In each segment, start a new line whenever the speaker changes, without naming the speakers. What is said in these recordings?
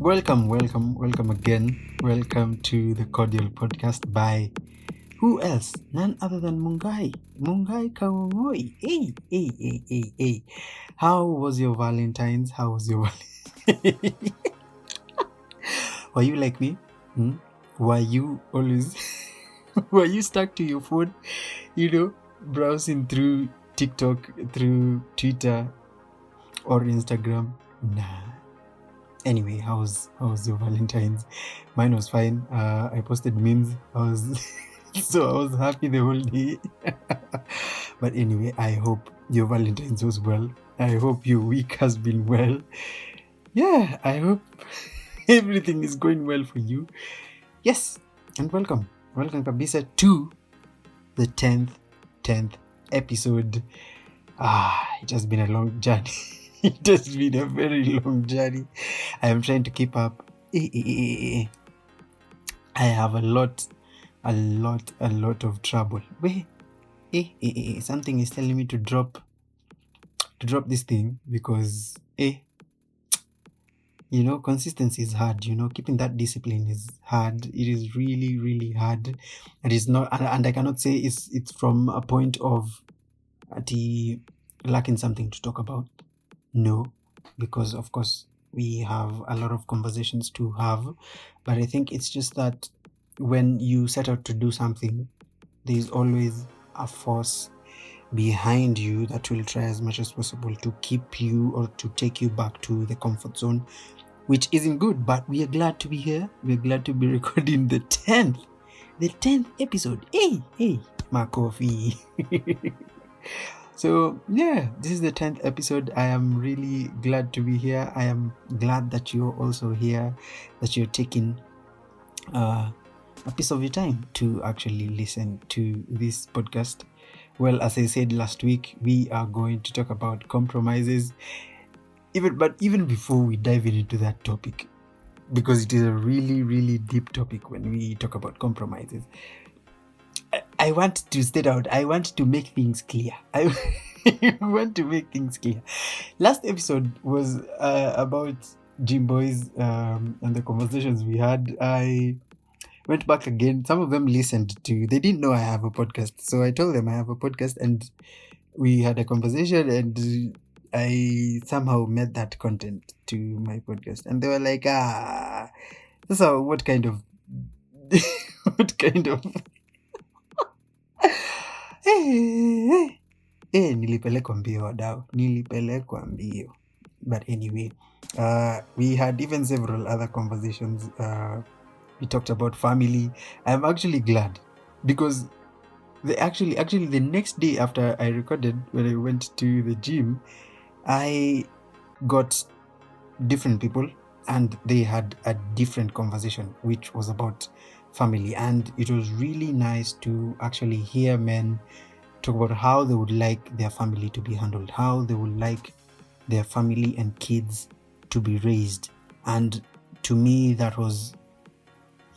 Welcome again. Welcome to the Cordial Podcast by who else? None other than Mungai Kang'ong'oi. Hey. How was your Valentine's? How was your Were you like me? Were you always were you stuck to your phone? Browsing through TikTok, through Twitter or Instagram? Nah. Anyway, how was your Valentine's? Mine was fine. I posted memes. I was happy the whole day. But anyway, I hope your Valentine's was well. I hope your week has been well. Yeah, I hope everything is going well for you. Yes, and welcome kabisa to the 10th episode. It has been a long journey. It has been a very long journey. I am trying to keep up. I have a lot of trouble. Something is telling me to drop this thing because consistency is hard. Keeping that discipline is hard. It is really, really hard. It is not, and I cannot say it's from a point of lacking something to talk about. No, because of course we have a lot of conversations to have, but I think it's just that when you set out to do something, there's always a force behind you that will try as much as possible to keep you or to take you back to the comfort zone, which isn't good. But we are glad to be here. We're glad to be recording the 10th episode. Hey, my coffee. So yeah, this is the 10th episode. I am really glad to be here. I am glad that you're also here, that you're taking a piece of your time to actually listen to this podcast. Well, as I said last week, we are going to talk about compromises. Even before we dive into that topic, because it is a really, really deep topic when we talk about compromises, I want to state out, I want to make things clear. I want to make things clear. Last episode was about gym boys and the conversations we had. I went back again. Some of them listened to, they didn't know I have a podcast. So I told them I have a podcast and we had a conversation and I somehow made that content to my podcast. And they were like, so what kind of nilipelekwa mbio wadau, but anyway, we had even several other conversations. We talked about family. I'm actually glad because the next day after I recorded, when I went to the gym, I got different people and they had a different conversation which was about family, and it was really nice to actually hear men talk about how they would like their family to be handled, how they would like their family and kids to be raised. And to me, that was,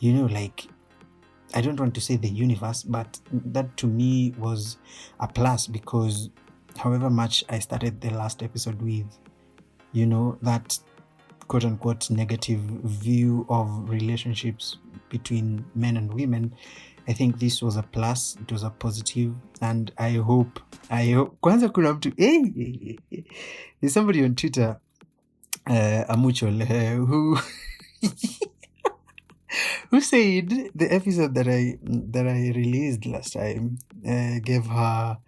like, I don't want to say the universe, but that to me was a plus, because however much I started the last episode with, that quote unquote negative view of relationships between men and women, I think this was a plus. It was a positive, and I hope kwanza kuna mtu there's somebody on Twitter, Amuchol, who said the episode that I released last time gave her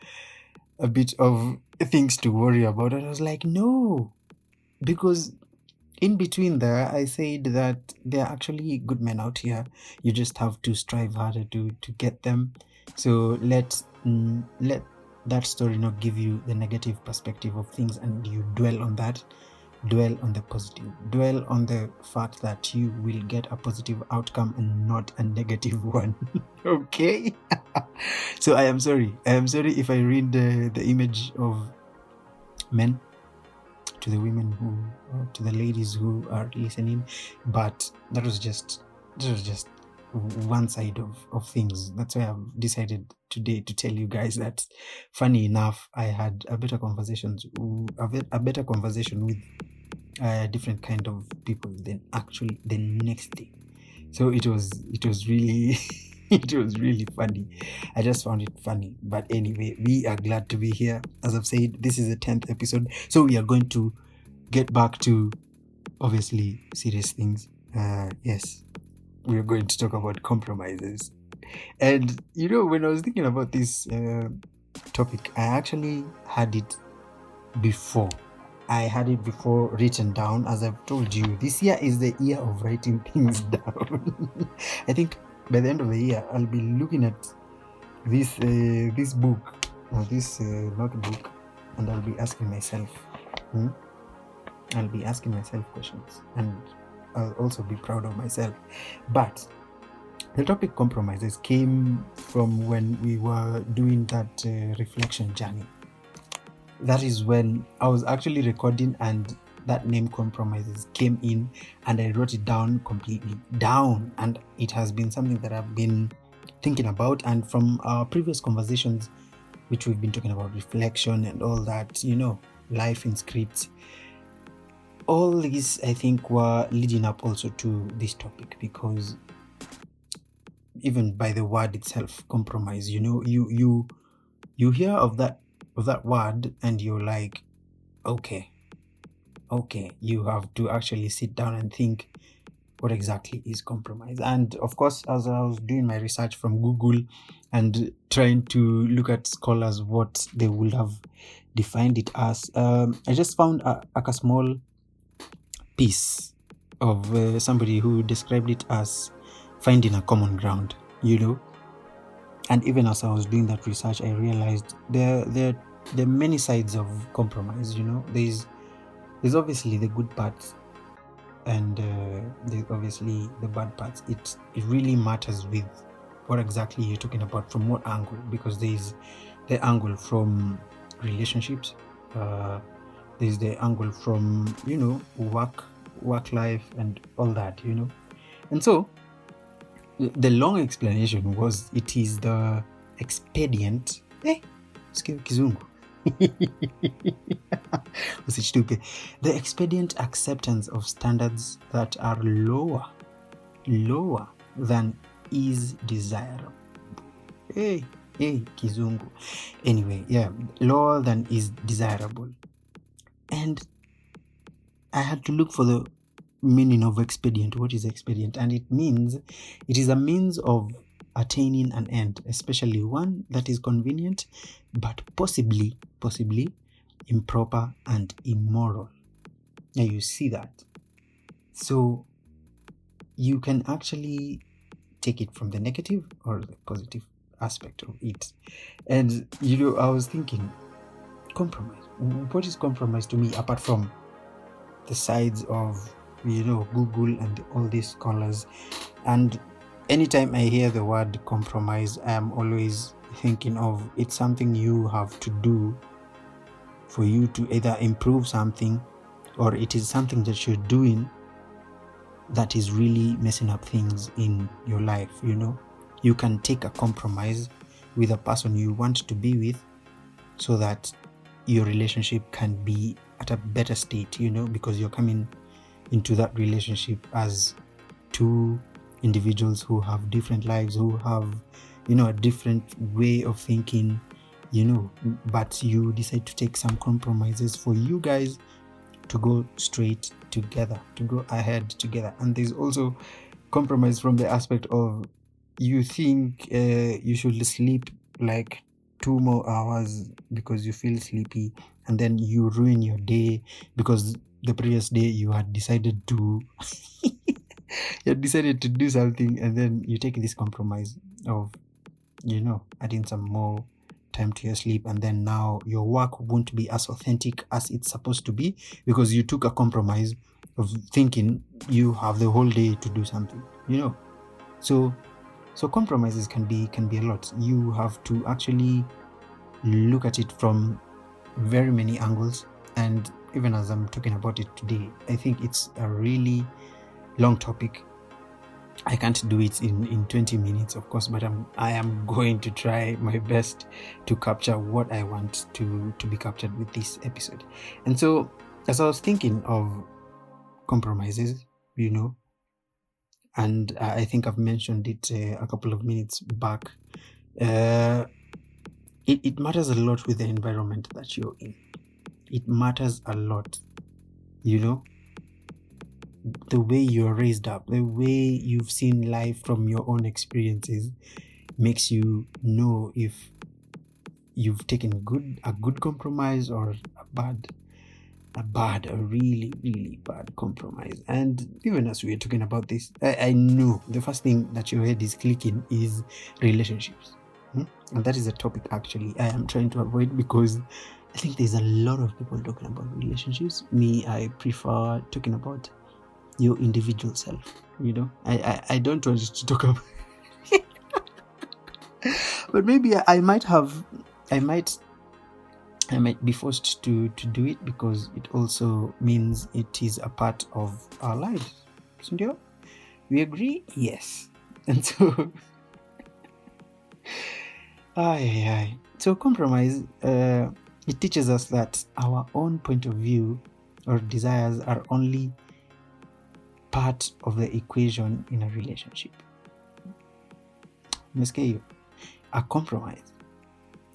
a bit of things to worry about, and I was like, no, because in between there, I said that there are actually good men out here. You just have to strive harder to get them. So let that story not give you the negative perspective of things, and you dwell on that. Dwell on the positive. Dwell on the fact that you will get a positive outcome and not a negative one. Okay? So I am sorry. If I read the image of men to the women or to the ladies who are listening, but that was just one side of things. That's why I've decided today to tell you guys that, funny enough, I had a better conversation with different kind of people than actually the next day. So it was really it was really funny. I just found it funny. But anyway, we are glad to be here. As I've said, this is the 10th episode, so we are going to get back to obviously serious things. Yes, we are going to talk about compromises. And when I was thinking about this topic, I actually had it before. I had it before written down. As I've told you, this year is the year of writing things down. I think by the end of the year, I'll be looking at this book or this notebook, and I'll be asking myself. I'll be asking myself questions, and I'll also be proud of myself. But the topic compromises came from when we were doing that reflection journey. That is when I was actually recording, and that name compromises came in, and I wrote it down completely down. And it has been something that I've been thinking about. And from our previous conversations, which we've been talking about reflection and all that, life in scripts, all these I think were leading up also to this topic, because even by the word itself, compromise, you hear of that word and you're like, okay, you have to actually sit down and think, what exactly is compromise? And of course, as I was doing my research from Google and trying to look at scholars, what they would have defined it as, I just found a small piece of somebody who described it as finding a common ground, And even as I was doing that research, I realized there are many sides of compromise. There's obviously the good parts, and there's obviously the bad parts. It really matters with what exactly you're talking about, from what angle, because there's the angle from relationships, there's the angle from work life and all that, and so the long explanation was, it is the expedient kizungu the expedient acceptance of standards that are lower than is desirable. Kizungu. Anyway, lower than is desirable. And I had to look for the meaning of expedient. What is expedient? And it means it is a means of attaining an end, especially one that is convenient, but possibly improper and immoral. Now you see that. So you can actually take it from the negative or the positive aspect of it. And I was thinking, compromise. What is compromise to me, apart from the sides of Google and all these scholars? And anytime I hear the word compromise, I am always thinking of, it's something you have to do for you to either improve something, or it is something that you're doing that is really messing up things in your life. You can take a compromise with a person you want to be with, so that your relationship can be at a better state, because you're coming into that relationship as two individuals who have different lives, who have a different way of thinking, but you decide to take some compromises for you guys to go straight together, to go ahead together. And there's also compromise from the aspect of, you think you should sleep like 2 more hours because you feel sleepy, and then you ruin your day because the previous day you had decided to do something, and then you take this compromise of adding some more time to your sleep, and then now your work won't be as authentic as it's supposed to be, because you took a compromise of thinking you have the whole day to do something, so compromises can be a lot. You have to actually look at it from very many angles, and even as I'm talking about it today, I think it's a really long topic. I can't do it in 20 minutes, of course, but I am going to try my best to capture what I want to be captured with this episode. And so, as I was thinking of compromises, and I think I've mentioned it a couple of minutes back. It matters a lot with the environment that you're in. It matters a lot, the way you're raised up, the way you've seen life from your own experiences makes you know if you've taken a good compromise or a really, really bad compromise. And even as we are talking about this, I know the first thing that your head is clicking is relationships. And that is a topic actually I am trying to avoid, because I think there's a lot of people talking about relationships. Me, I prefer talking about your individual self. I don't want to talk about but maybe I might be forced to do it, because it also means it is a part of our lives. Sindio? We agree? Yes. And so so compromise, it teaches us that our own point of view or desires are only part of the equation in a relationship. A compromise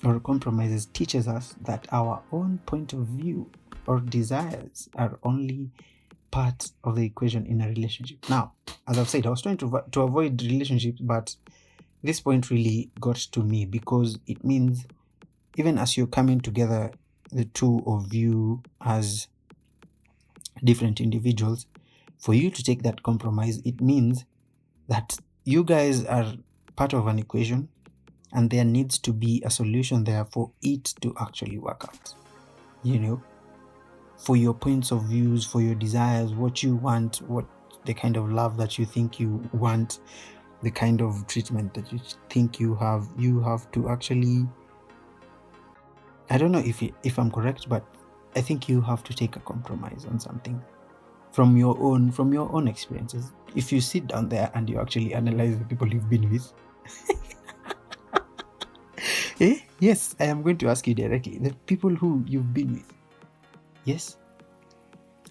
or compromises teaches us that our own point of view or desires are only part of the equation in a relationship. Now, as I've said, I was trying to avoid relationships, but this point really got to me, because it means even as you're coming together, the two of you as different individuals, for you to take that compromise, it means that you guys are part of an equation, and there needs to be a solution there for it to actually work out. For your points of views, for your desires, what you want, what the kind of love that you think you want, the kind of treatment that you think you have to actually, I don't know if I'm correct, but I think you have to take a compromise on something from your own experiences. If you sit down there and you actually analyze the people you've been with, yes, I am going to ask you directly, the people who you've been with, yes,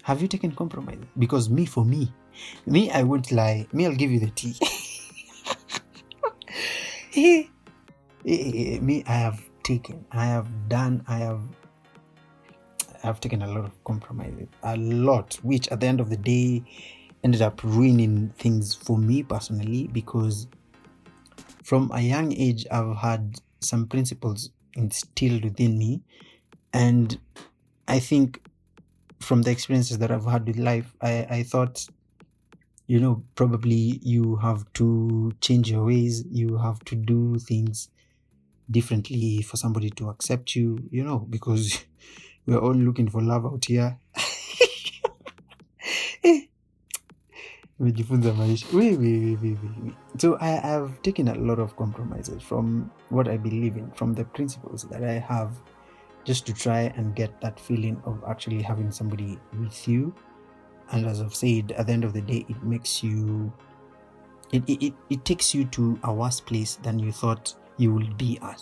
have you taken compromise? Because for me, I won't lie, I'll give you the tea. Me, I have taken a lot of compromises, a lot, which at the end of the day ended up ruining things for me personally, because from a young age I've had some principles instilled within me, and I think from the experiences that I've had with life, I thought, probably you have to change your ways, you have to do things differently for somebody to accept you, because we're all looking for love out here. So I have taken a lot of compromises from what I believe in, from the principles that I have, just to try and get that feeling of actually having somebody with you. And as I've said, at the end of the day, it makes you, it takes you to a worse place than you thought you would be at.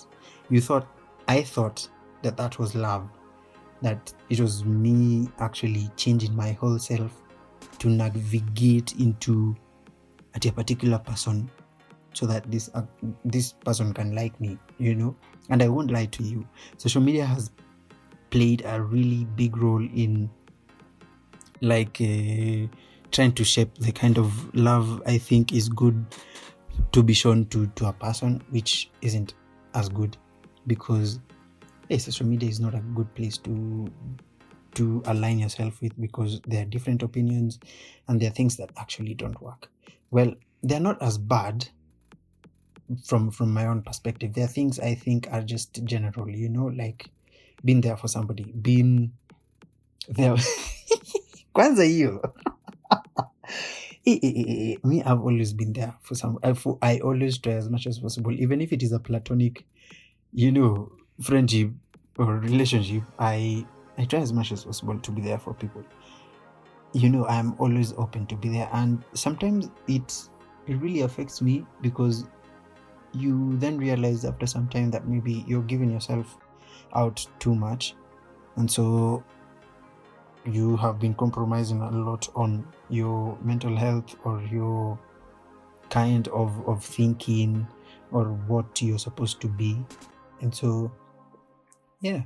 I thought that was love, that it was me actually changing my whole self to navigate into a particular person, so that this person can like me, and I won't lie to you, social media has played a really big role in trying to shape the kind of love I think is good to be shown to a person, which isn't as good, because social media is not a good place to align yourself with, because there are different opinions and there are things that actually don't work. Well, they're not as bad from my own perspective. There are things I think are just general, like being there for somebody, being there. Kwanza hiyo. Me, I've always been there for some. I always try as much as possible, even if it is a platonic, friendship or relationship. I try as much as possible to be there for people. I'm always open to be there, and sometimes it really affects me, because you then realize after some time that maybe you're giving yourself out too much, and so you have been compromising a lot on your mental health or your kind of thinking or what you're supposed to be. And so yeah,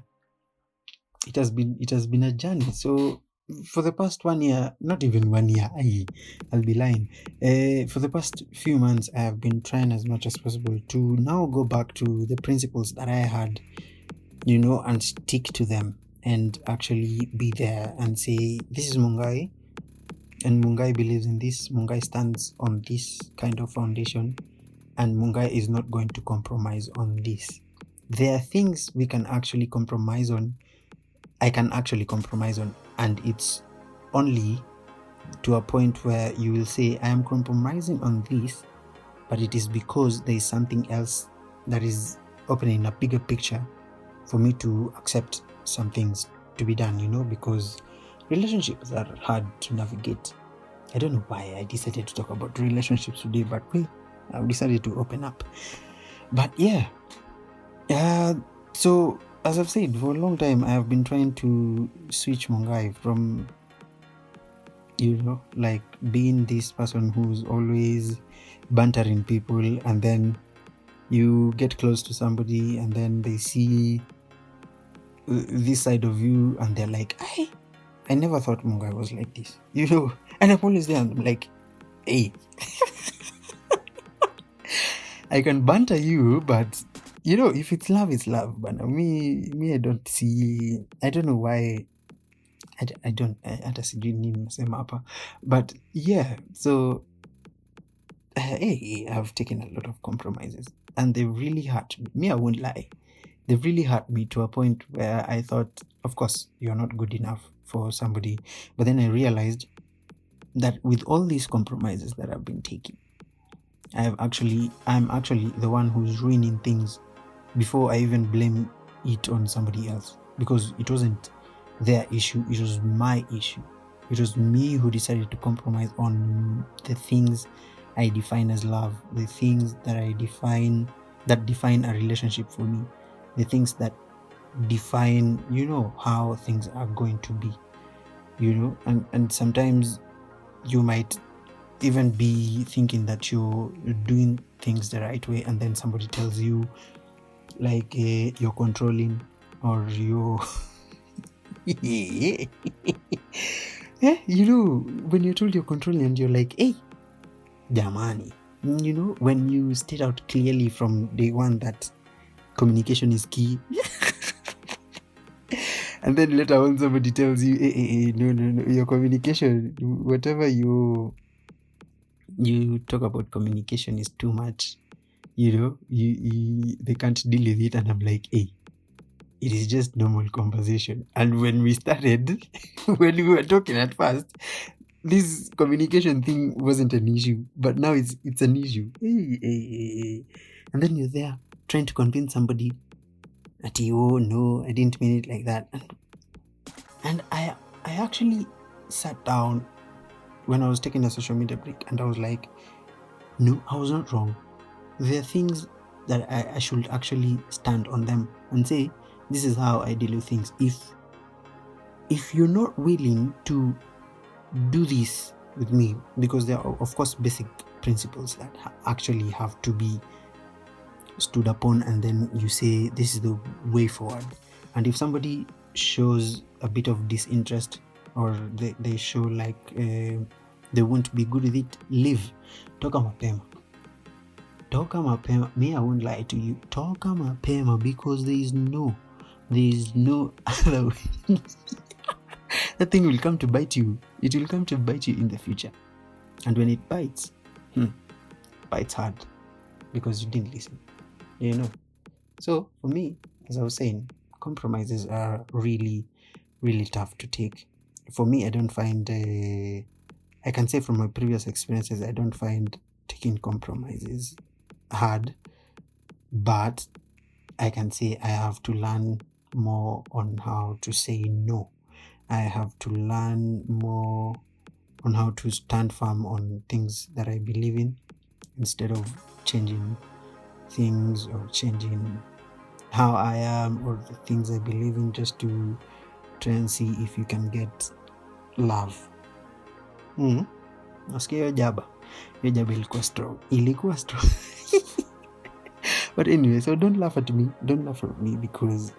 it has been a journey. So for the past 1 year, not even 1 year, I'll be lying. For the past few months, I have been trying as much as possible to now go back to the principles that I had, and stick to them and actually be there and say, this is Mungai, and Mungai believes in this. Mungai stands on this kind of foundation, and Mungai is not going to compromise on this. There are things we can actually compromise on. I can actually compromise on, and it's only to a point where you will say, I am compromising on this, but it is because there is something else that is opening a bigger picture for me to accept some things to be done, because relationships are hard to navigate. I don't know why I decided to talk about relationships today, but I've decided to open up. But yeah, so as I've said, for a long time, I have been trying to switch Mungai from, like being this person who's always bantering people, and then you get close to somebody and then they see this side of you and they're like, I never thought Mungai was like this, and I'm always there and I'm like, hey, I can banter you, but if it's love, it's love. But me, I don't know why. I don't, hata sijui nini nasema hapa. But yeah, so I've taken a lot of compromises and they really hurt me. I won't lie. They really hurt me to a point where I thought, of course, you're not good enough for somebody. But then I realized that with all these compromises that I've been taking, I'm actually the one who's ruining things before I even blame it on somebody else, because it wasn't their issue, it was my issue. It was me who decided to compromise on the things I define as love, the things that define a relationship for me, the things that define, how things are going to be, and sometimes you might even be thinking that you're doing things the right way, and then somebody tells you like you're controlling or you're yeah, when you're told you're controlling and you're like, hey, jamani, when you state out clearly from day one that communication is key and then later on somebody tells you, hey, no, your communication, whatever you talk about communication is too much, they can't deal with it. And I'm like, hey, it is just normal conversation. And when we started, when we were talking at first, this communication thing wasn't an issue, but now it's an issue. Hey. And then you're there trying to convince somebody that, oh no, I didn't mean it like that. And I actually sat down when I was taking a social media break, and I was like, no, I was not wrong. There are things that I should actually stand on them and say, this is how I deal with things. If you're not willing to do this with me, because there are, of course, basic principles that actually have to be stood upon, and then you say, this is the way forward. And if somebody shows a bit of disinterest, or they show like they won't be good with it, leave. Toka mapema. Me, I won't lie to you. Toka mapema, because there is no other way. That thing will come to bite you. It will come to bite you in the future. And when it bites hard, because you didn't listen. So for me, as I was saying, compromises are really, really tough to take. For me, I don't find, I can say from my previous experiences, I don't find taking compromises hard, but I can say I have to learn more on how to say no. I have to learn more on how to stand firm on things that I believe in, instead of changing things or changing how I am or the things I believe in just to try and see if you can get love. Nasikia hiyo jaba ilikuwa strong. But anyway, so don't laugh at me because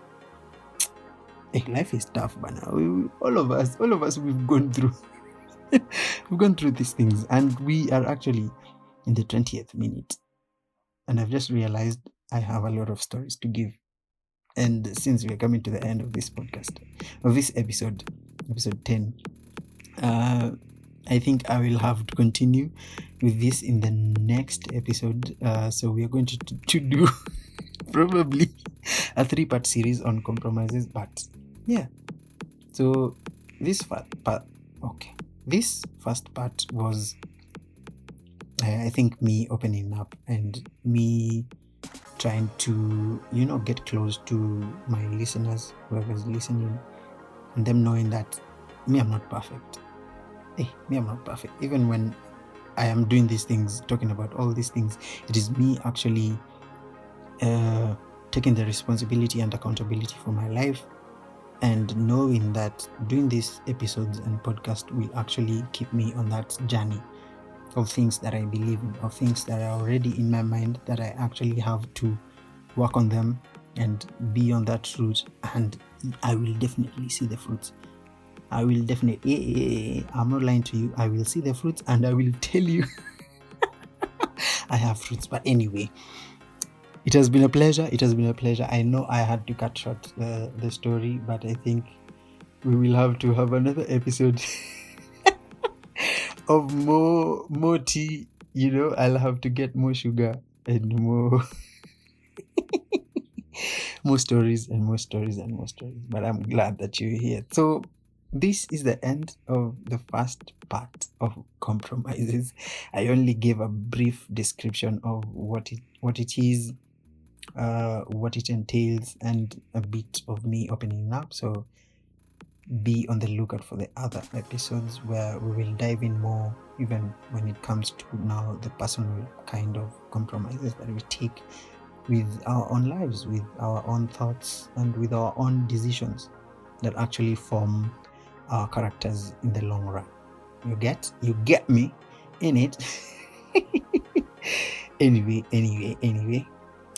life is tough, bana. All of us, we've gone through these things, and we are actually in the 20th minute, and I've just realized I have a lot of stories to give. And since we're coming to the end of this podcast, of this episode 10, I think I will have to continue with this in the next episode. So we are going to do probably a 3-part series on compromises. But yeah, so this first part was, I think, me opening up and me trying to, get close to my listeners, whoever's listening, and them knowing that me, I'm not perfect. I'm not perfect. Even when I am doing these things, talking about all these things, it is me actually taking the responsibility and accountability for my life, and knowing that doing these episodes and podcast will actually keep me on that journey of things that I believe in, of things that are already in my mind, that I actually have to work on them and be on that route, and I will definitely see the fruits. I'm not lying to you. I will see the fruits and I will tell you I have fruits. But anyway, it has been a pleasure. I know I had to cut short the story, but I think we will have to have another episode of more tea. I'll have to get more sugar and more more stories. But I'm glad that you're here. So this is the end of the first part of compromises. I only gave a brief description of what it is, what it entails, and a bit of me opening up. So be on the lookout for the other episodes where we will dive in more, even when it comes to now the personal kind of compromises that we take with our own lives, with our own thoughts, and with our own decisions that actually form our characters in the long run. You get me in it. Anyway,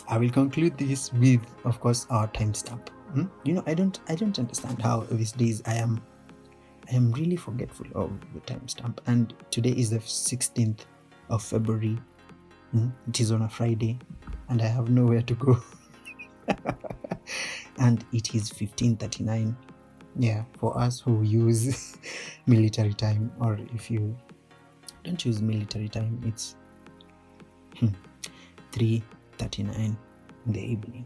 I will conclude this with, of course, our timestamp. I don't understand how these days I am really forgetful of the timestamp. And today is the 16th of February. It is on a Friday, and I have nowhere to go. And it is 15:39. Yeah, for us who use military time, or if you don't use military time, it's 3:39 in the evening.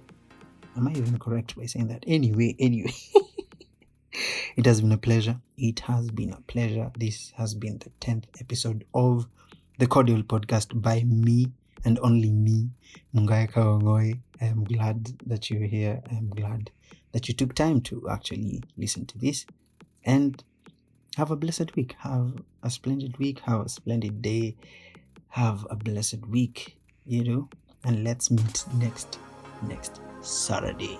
Am I even correct by saying that? Anyway. It has been a pleasure. This has been the 10th episode of the Cordial Podcast by me and only me, Kang'ong'oi. I am glad that you're here. I am glad that you took time to actually listen to this. And have a blessed week. Have a splendid week. Have a splendid day. Have a blessed week, and let's meet next Saturday.